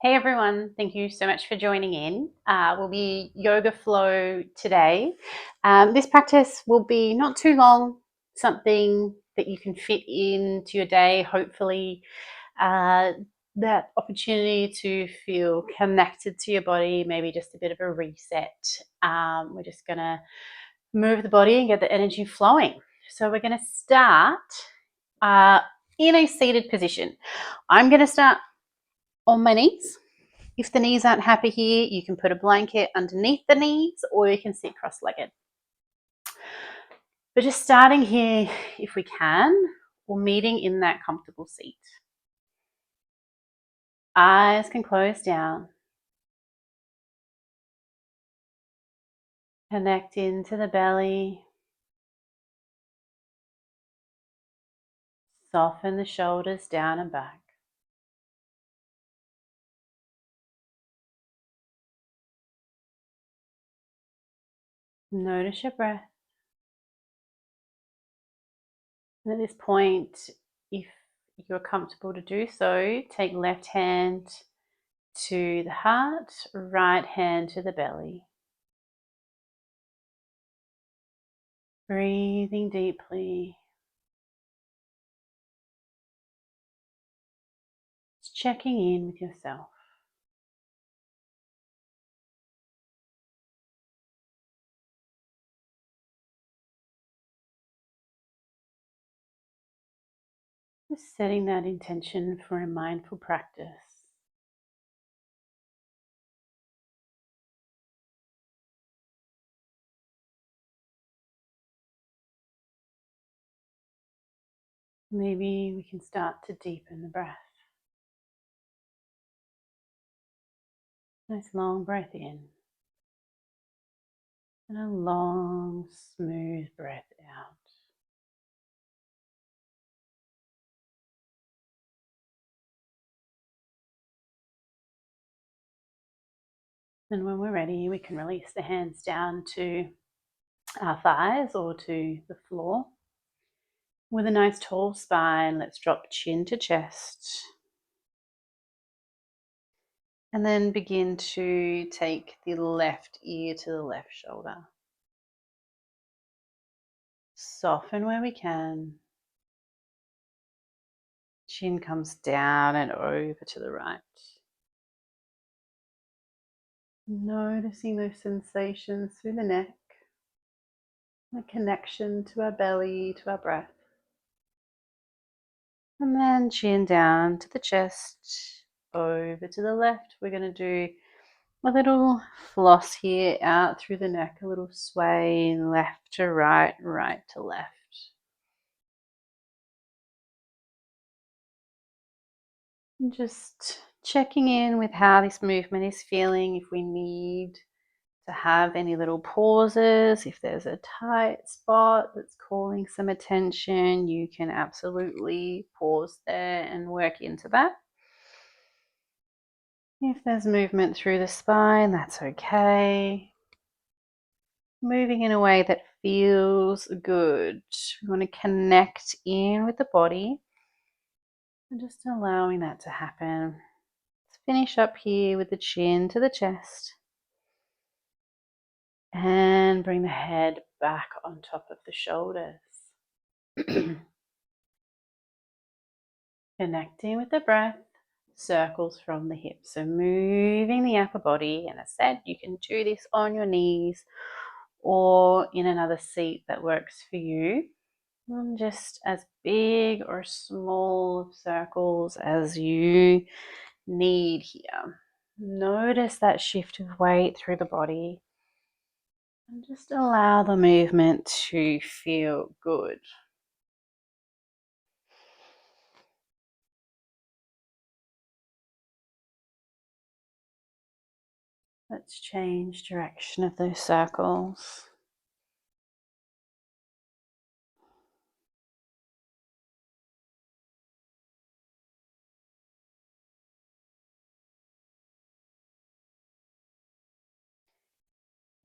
Hey everyone, thank you so much for joining in. We'll be yoga flow today. This practice will be not too long, something that you can fit into your day, hopefully. Uh, that opportunity to feel connected to your body, maybe just a bit of a reset. We're just going to move the body and get the energy flowing. So we're going to start in a seated position. I'm going to start on my knees. If the knees aren't happy here, you can put a blanket underneath the knees or you can sit cross-legged. But just starting here, if we can, or meeting in that comfortable seat. Eyes can close down. Connect into the belly. Soften the shoulders down and back. Notice your breath. And at this point, if you're comfortable to do so, take left hand to the heart, right hand to the belly. Breathing deeply. Just checking in with yourself. Just setting that intention for a mindful practice. Maybe we can start to deepen the breath. Nice long breath in. And a long, smooth breath out. And when we're ready, we can release the hands down to our thighs or to the floor. With a nice tall spine, let's drop chin to chest. And then begin to take the left ear to the left shoulder. Soften where we can. Chin comes down and over to the right. Noticing those sensations through the neck, the connection to our belly, to our breath. And then chin down to the chest, over to the left. We're going to do a little floss here out through the neck, a little sway left to right, right to left. And just checking in with how this movement is feeling, if we need to have any little pauses. If there's a tight spot that's calling some attention, you can absolutely pause there and work into that. If there's movement through the spine, that's okay. Moving in a way that feels good. We want to connect in with the body and just allowing that to happen. Let's finish up here with the chin to the chest. And bring the head back on top of the shoulders. Connecting with the breath, circles from the hips. So moving the upper body, and as I said, you can do this on your knees or in another seat that works for you. And just as big or small circles as you need here. Notice that shift of weight through the body. And just allow the movement to feel good. Let's change direction of those circles.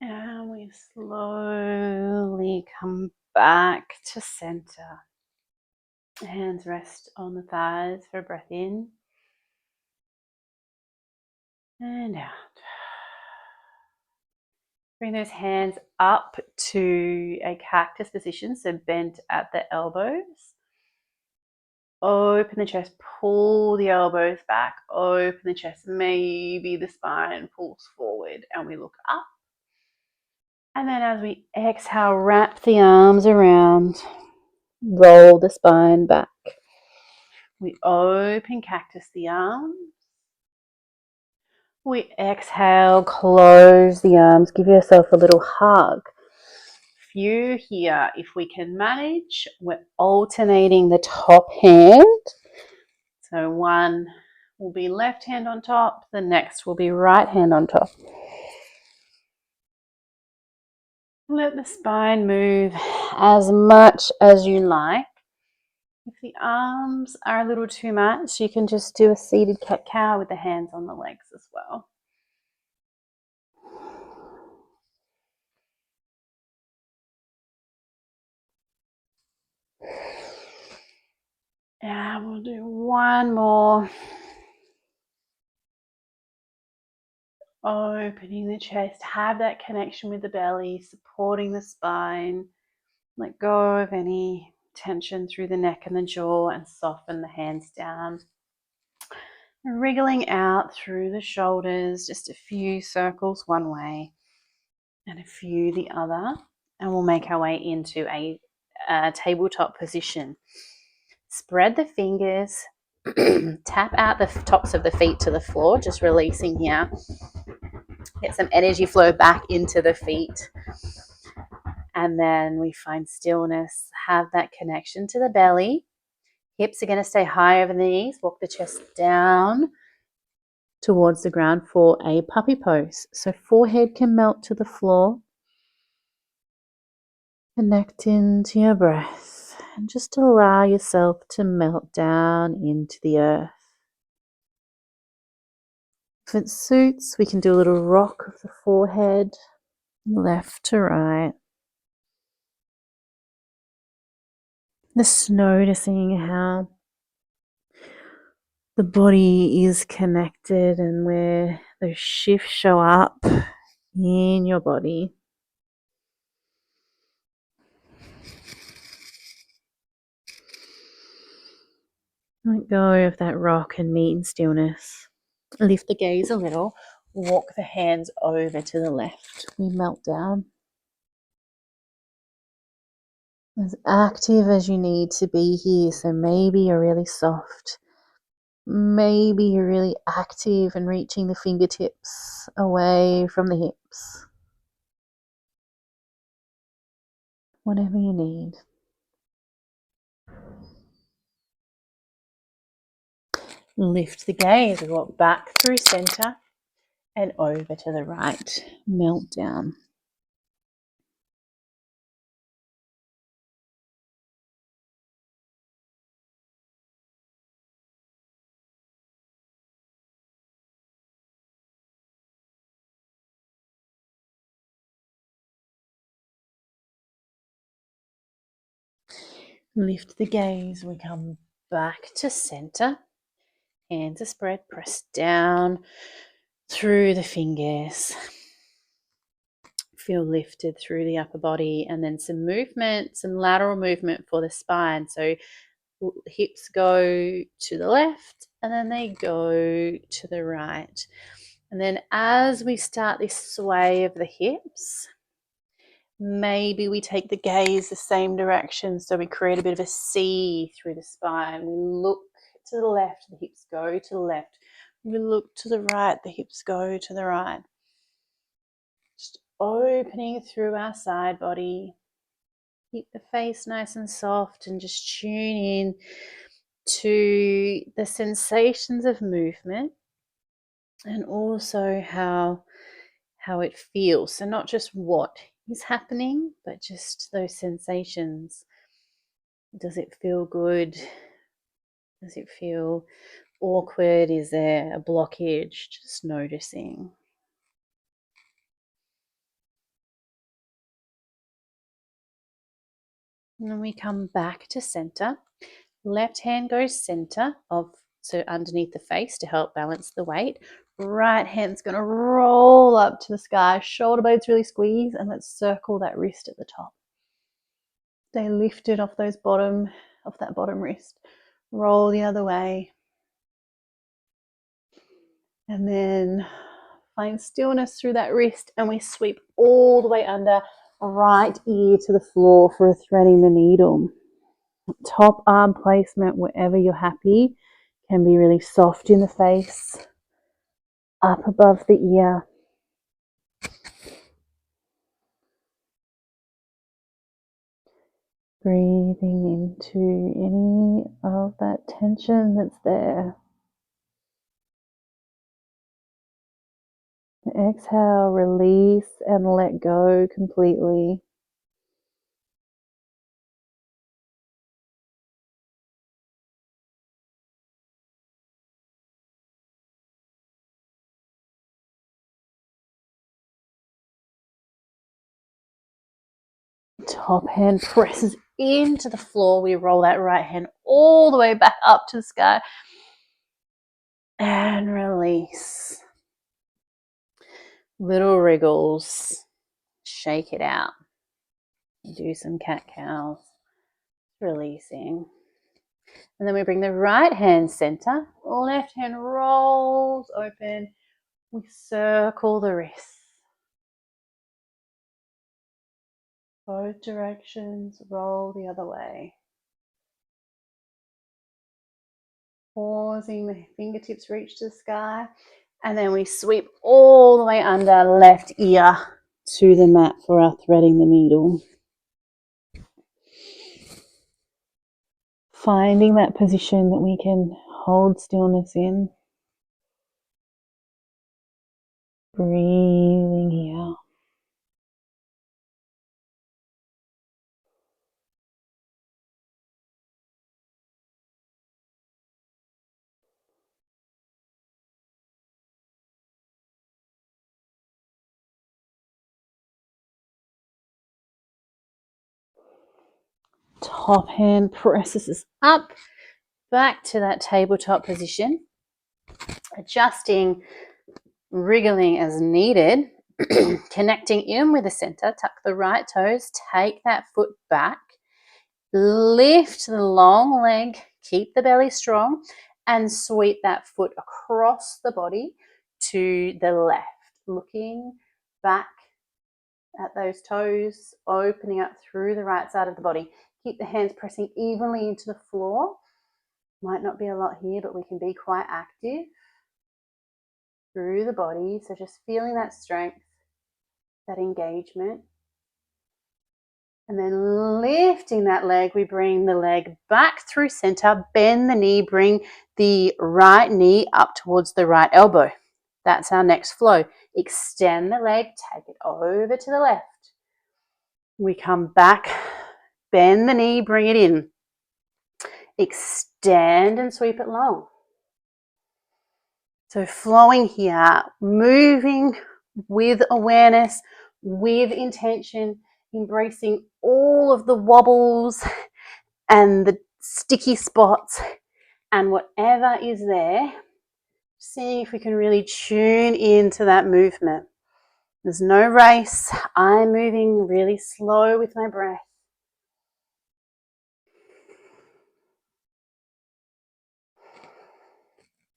And we slowly come back to center. Hands rest on the thighs for a breath in. and out. Bring those hands up to a cactus position, so bent at the elbows. Open the chest, pull the elbows back, open the chest, maybe the spine pulls forward and we look up. And then as we exhale, wrap the arms around, roll the spine back. We open cactus the arms. We exhale, close the arms, give yourself a little hug. Few here, if we can manage, we're alternating the top hand. So one will be left hand on top, the next will be right hand on top. Let the spine move as much as you like. If the arms are a little too much, you can just do a seated cat-cow with the hands on the legs as well. And we'll do one more. Opening the chest, have that connection with the belly, supporting the spine. Let go of any tension through the neck and the jaw and soften the hands down. Wriggling out through the shoulders, just a few circles one way and a few the other. And we'll make our way into a tabletop position. Spread the fingers, tap out the tops of the feet to the floor, just releasing here. Get some energy flow back into the feet. And then we find stillness, have that connection to the belly. Hips are going to stay high over the knees. Walk the chest down towards the ground for a puppy pose. So forehead can melt to the floor. Connect into your breath and just allow yourself to melt down into the earth. If it suits, we can do a little rock of the forehead, left to right. Just noticing how the body is connected and where those shifts show up in your body. Let go of that rock and meet in stillness. Lift the gaze a little. Walk the hands over to the left. We melt down. As active as you need to be here. So maybe you're really soft. Maybe you're really active and reaching the fingertips away from the hips. Whatever you need. Lift the gaze. We walk back through center and over to the right. Melt down. Lift the gaze. We come back to center. Hands are spread. Press down through the fingers. Feel lifted through the upper body, and then some movement, some lateral movement for the spine. So hips go to the left and then they go to the right. And then as we start this sway of the hips, maybe we take the gaze the same direction. So we create a bit of a C through the spine. We look to the left, the hips go to the left. We look to the right, the hips go to the right. Just opening through our side body. Keep the face nice and soft and just tune in to the sensations of movement and also how it feels. So not just what is happening, but just those sensations. Does it feel good? Does it feel awkward? Is there a blockage? Just noticing. And then we come back to center. Left hand goes center of, so underneath the face to help balance the weight. Right hand's going to roll up to the sky. Shoulder blades really squeeze, and let's circle that wrist at the top. Stay lifted off that bottom wrist. Roll the other way. And then find stillness through that wrist, and we sweep all the way under, right ear to the floor for a threading the needle. Top arm placement, wherever you're happy, can be really soft in the face, up above the ear. Breathing into any of that tension that's there. Exhale, release and let go completely. Top hand presses into the floor. We roll that right hand all the way back up to the sky. And release. Little wriggles. Shake it out. Do some cat-cows. Releasing. And then we bring the right hand center. Left hand rolls open. We circle the wrists. Both directions, roll the other way. Pausing, the fingertips reach to the sky. And then we sweep all the way under, left ear to the mat for our threading the needle. Finding that position that we can hold stillness in. Breathing here. Top hand presses us up, back to that tabletop position. Adjusting, wriggling as needed. Connecting in with the center. Tuck the right toes, take that foot back. Lift the long leg, keep the belly strong, and sweep that foot across the body to the left. Looking back at those toes, opening up through the right side of the body. Keep the hands pressing evenly into the floor. Might not be a lot here, but we can be quite active through the body. So just feeling that strength, that engagement. And then lifting that leg, we bring the leg back through center, bend the knee, bring the right knee up towards the right elbow. That's our next flow. Extend the leg, take it over to the left. We come back, bend the knee, bring it in. Extend and sweep it long. So flowing here, moving with awareness, with intention, embracing all of the wobbles and the sticky spots and whatever is there, seeing if we can really tune into that movement. There's no race. I'm moving really slow with my breath.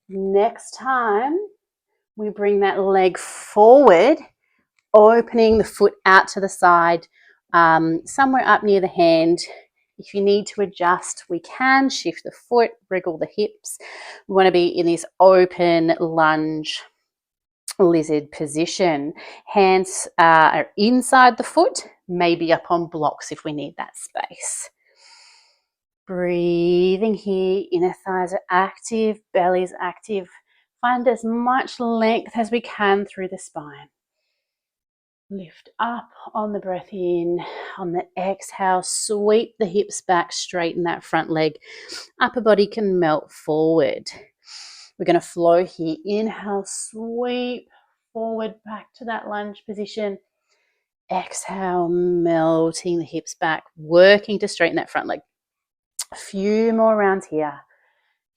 Next time, we bring that leg forward, opening the foot out to the side, somewhere up near the hand. If you need to adjust, we can shift the foot, wriggle the hips. We want to be in this open lunge lizard position. Hands are inside the foot, maybe up on blocks if we need that space. Breathing here, inner thighs are active, belly's active. Find as much length as we can through the spine. Lift up on the breath in. On the exhale, sweep the hips back, straighten that front leg. Upper body can melt forward. We're going to flow here. Inhale, sweep forward back to that lunge position. Exhale, melting the hips back, working to straighten that front leg. A few more rounds here.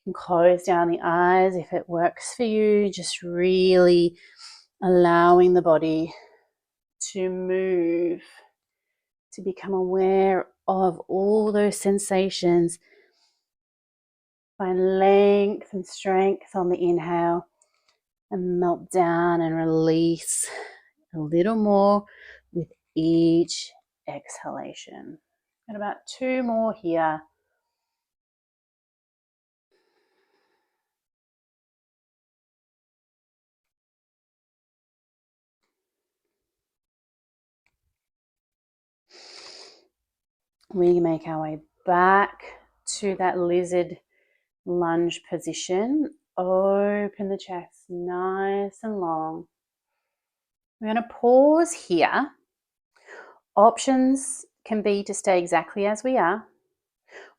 You can close down the eyes if it works for you, just really allowing the body to move, to become aware of all those sensations. Find length and strength on the inhale and melt down and release a little more with each exhalation. And about 2 more here. We make our way back to that lizard lunge position. Open the chest nice and long. We're going to pause here. Options can be to stay exactly as we are.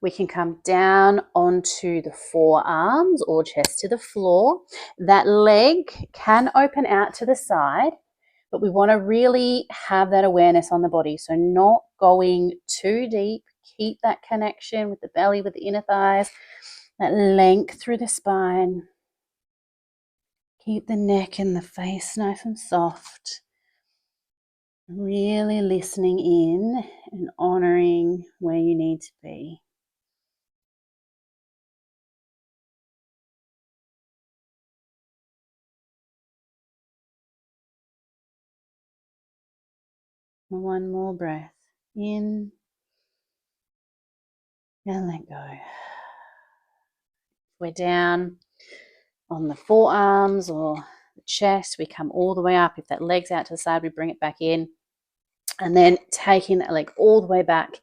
We can come down onto the forearms or chest to the floor. That leg can open out to the side, but we want to really have that awareness on the body. So not going too deep. Keep that connection with the belly, with the inner thighs, that length through the spine. Keep the neck and the face nice and soft. Really listening in and honoring where you need to be. One more breath in and let go. We're down on the forearms or the chest. We come all the way up. If that leg's out to the side, we bring it back in. And then taking that leg all the way back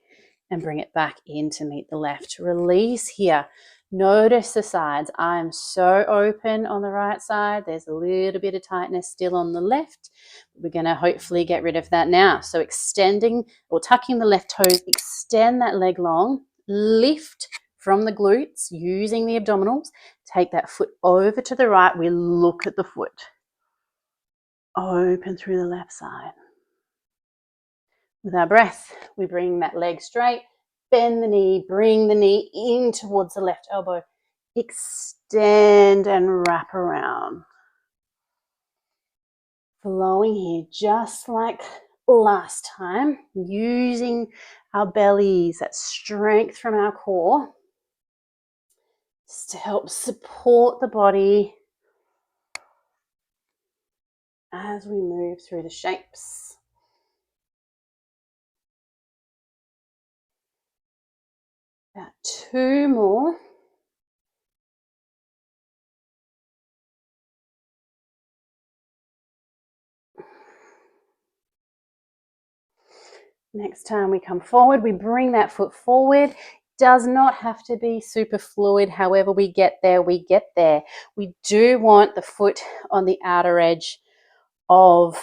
and bring it back in to meet the left. Release here. Notice the sides. I'm so open on the right side. There's a little bit of tightness still on the left. We're going to hopefully get rid of that now. So extending or tucking the left toes, extend that leg long, lift from the glutes using the abdominals. Take that foot over to the right. We look at the foot. Open through the left side. With our breath, we bring that leg straight, bend the knee, bring the knee in towards the left elbow, extend and wrap around. Flowing here just like last time, using our bellies, that strength from our core, just to help support the body as we move through the shapes. About 2 more. Next time we come forward, we bring that foot forward. Does not have to be super fluid. However we get there, we get there. We do want the foot on the outer edge of,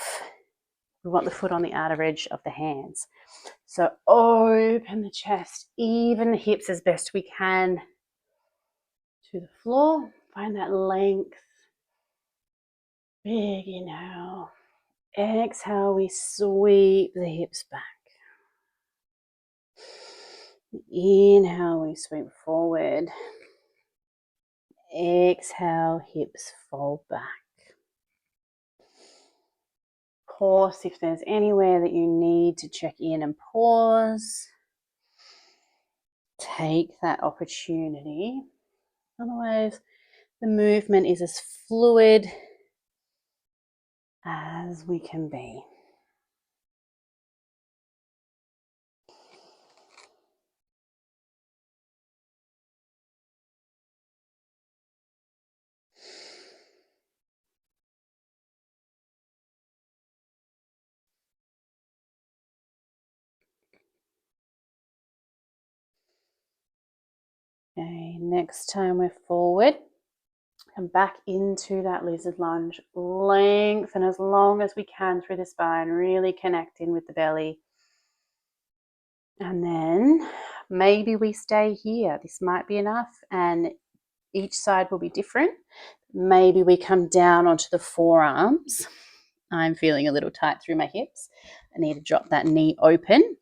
the hands. So open the chest, even the hips as best we can to the floor. Find that length. Big inhale. Exhale, we sweep the hips back. Inhale, we sweep forward. Exhale, hips fold back. Pause if there's anywhere that you need to check in and pause. Take that opportunity. Otherwise, the movement is as fluid as we can be. Okay, next time we're forward, come back into that lizard lunge. Lengthen as long as we can through the spine, really connecting with the belly. And then maybe we stay here. This might be enough, and each side will be different. Maybe we come down onto the forearms. I'm feeling a little tight through my hips. I need to drop that knee open,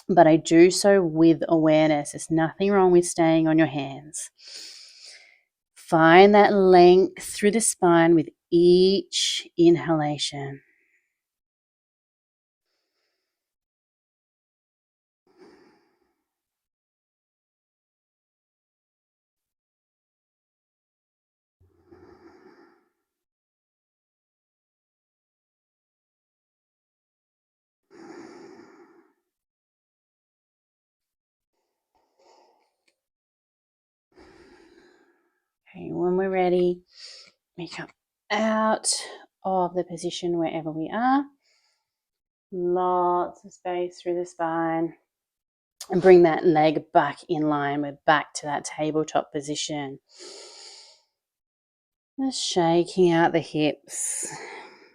but I do so with awareness. There's nothing wrong with staying on your hands. Find that length through the spine with each inhalation. Okay, when we're ready, we come out of the position wherever we are. Lots of space through the spine. And bring that leg back in line. We're back to that tabletop position. Just shaking out the hips.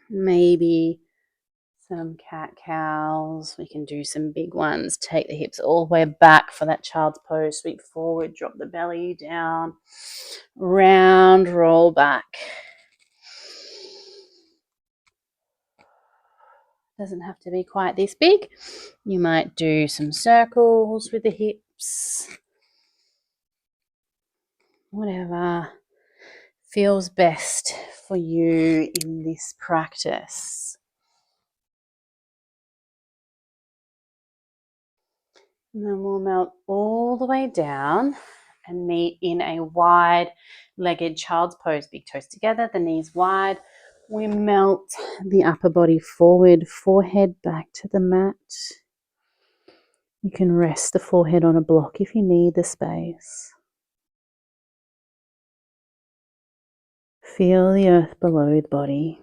Maybe some cat-cows. We can do some big ones. Take the hips all the way back for that child's pose. Sweep forward, drop the belly down. Round, roll back. Doesn't have to be quite this big. You might do some circles with the hips. Whatever feels best for you in this practice. And then we'll melt all the way down and meet in a wide-legged child's pose. Big toes together, the knees wide. We melt the upper body forward, forehead back to the mat. You can rest the forehead on a block if you need the space. Feel the earth below the body.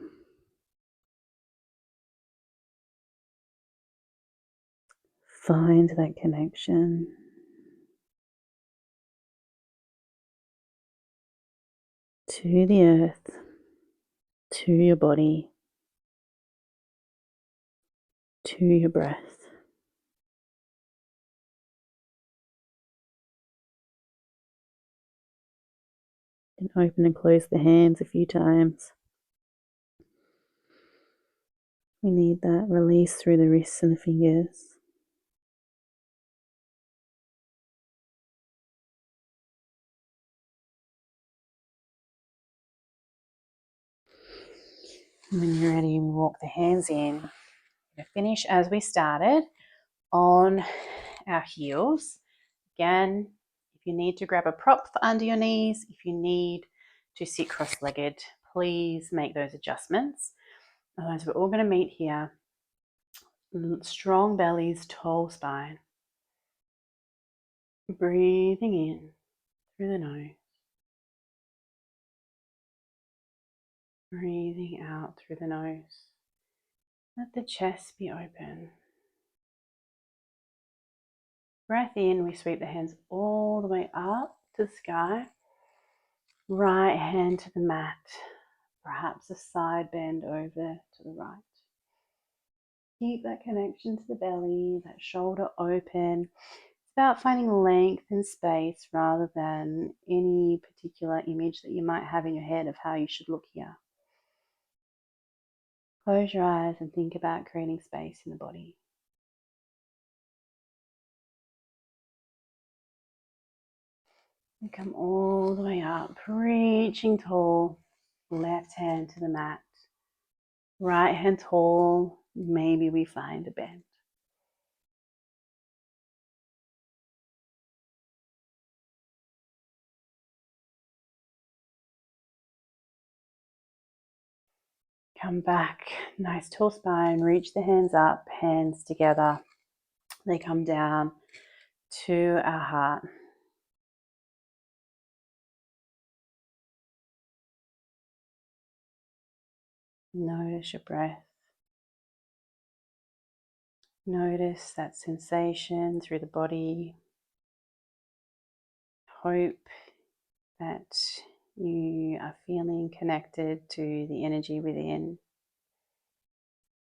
Find that connection. To the earth, to your body, to your breath. And open and close the hands a few times. We need that release through the wrists and the fingers. And when you're ready, we walk the hands in. We're finish as we started on our heels. Again, if you need to grab a prop for under your knees, if you need to sit cross-legged, please make those adjustments. Otherwise, we're all going to meet here. Strong bellies, tall spine. Breathing in through the nose. Breathing out through the nose. Let the chest be open. Breath in, we sweep the hands all the way up to the sky. Right hand to the mat. Perhaps a side bend over to the right. Keep that connection to the belly, that shoulder open. It's about finding length and space rather than any particular image that you might have in your head of how you should look here. Close your eyes and think about creating space in the body. And come all the way up, reaching tall. Left hand to the mat. Right hand tall. Maybe we find a bend. Come back, nice tall spine, reach the hands up, hands together. They come down to our heart. Notice your breath. Notice that sensation through the body. Hope that you are feeling connected to the energy within.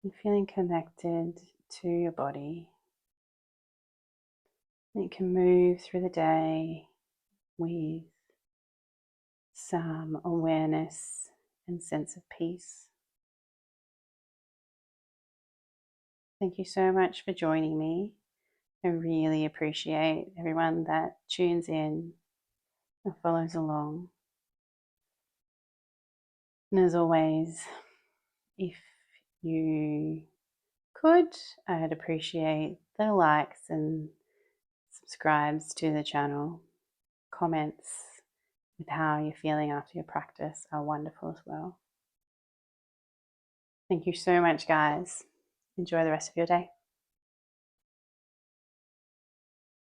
You're feeling connected to your body. You can move through the day with some awareness and sense of peace. Thank you so much for joining me. I really appreciate everyone that tunes in and follows along. And as always, if you could, I'd appreciate the likes and subscribes to the channel. Comments with how you're feeling after your practice are wonderful as well. Thank you so much, guys. Enjoy the rest of your day.